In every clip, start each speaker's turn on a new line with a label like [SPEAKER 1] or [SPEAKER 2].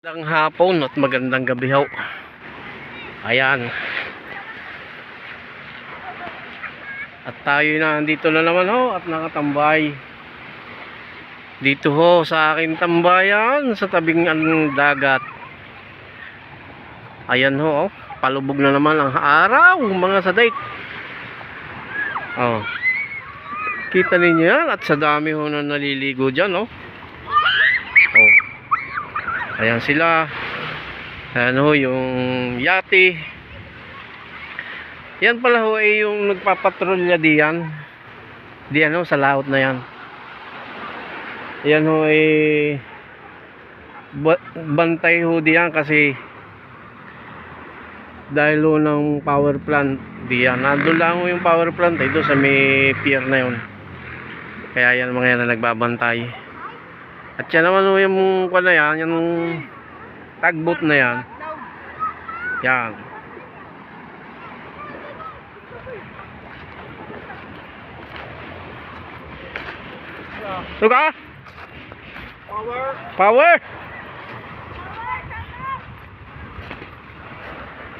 [SPEAKER 1] Magandang hapon at magandang gabi ho. Ayan. At tayo na andito na naman ho at nakatambay. Dito ho sa aking tambayan sa tabing dagat. Ayan ho, oh. Palubog na naman ang araw, mga saday. Oh. Kita ninyo yan at sa dami ho na naliligo dyan, oh. Oh. Ayan sila. Ayan ho, yung yate. Yan pala ho ay yung nagpapatrolya diyan. Diyan ho, sa laot na yan. Yan ho ay bantay ho diyan kasi dahil ho ng power plant diyan. Nandun lang ho yung power plant ay doon sa may pier na yun. Kaya yan mga yan na nagbabantay. At yan naman ho yung na yan, yung tugboat na yan. Yan. Suka? Power. Power.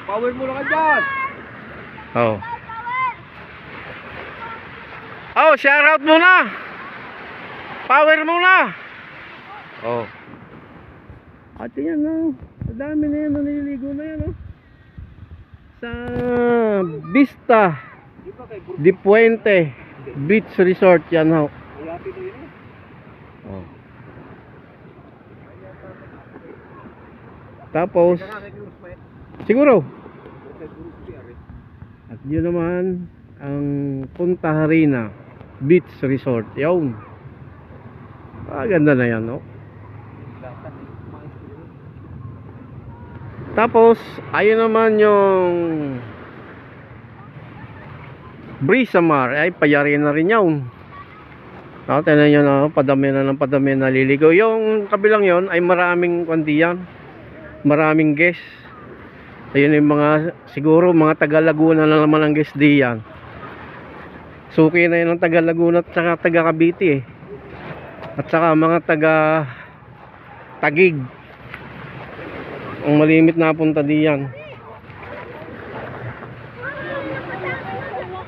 [SPEAKER 1] Power muna ka dyan. Oh. Oh, shout out muna. Power muna. Oh. At yan oh. Sa dami na yan, naliligo na yan oh. Sa Vista de Puente Beach Resort yan oh. Oh. Tapos siguro. At yun naman ang Punta Harina Beach Resort. Yun. Ganda na yan no. Tapos ayun naman yung Brisamar ay payari na rin yun. Tignan nyo na, padami na ng padami naliligo. Yung kabilang yon ay maraming kandiyan, maraming guest. Ayun yung mga, siguro mga taga Laguna na naman ang guest diyan. Suki na yun ang taga Laguna at saka taga Cavite eh. At saka mga taga Tagig ang malimit na punta diyan.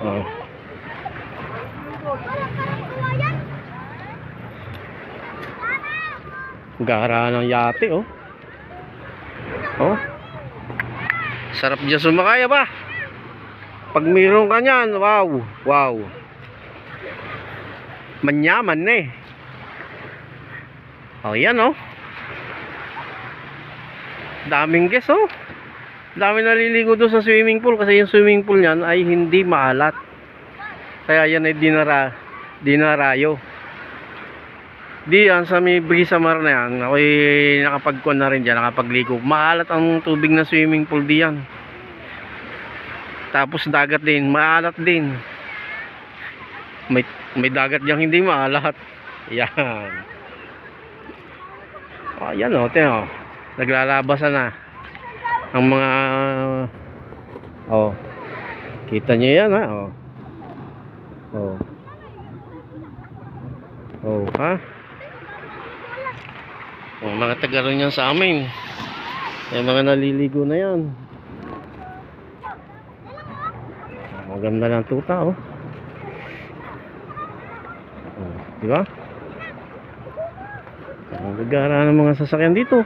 [SPEAKER 1] Oh. Gara ng yate oh. Oh. Sarap dyan sumakaya ba? Pag mayroon ka nyan, wow. Wow. Manyaman eh. Oh yan oh. Daming guest oh. Dami naliligo doon sa swimming pool kasi yung swimming pool niyan ay hindi maalat. Kaya yan ay dinarayo. Diyan sa may Brisamar na yan, ako'y nakapagkuhan na rin dyan, nakapagligo. Maalat ang tubig na swimming pool diyan. Tapos dagat din, maalat din. May dagat dyan hindi maalat. Yan. Ayan o, tiyan o. Naglalabasan na ang mga kita nyo yan ha ha mga taga rin yan sa amin yung mga naliligo na yan. Maganda ng tuta diba ang gagara ng mga sasakyan dito.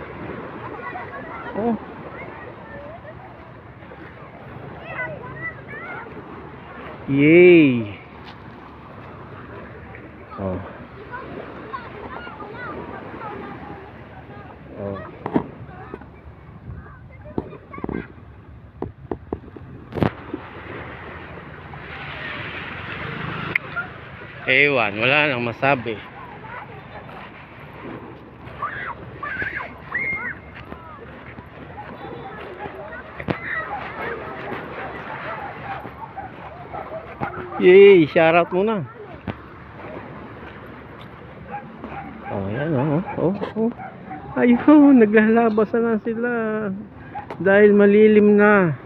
[SPEAKER 1] Yay. Ewan, wala nang masabi. Yay, shout out muna. Ayan ayun, naglalabasan na sila dahil malilim na.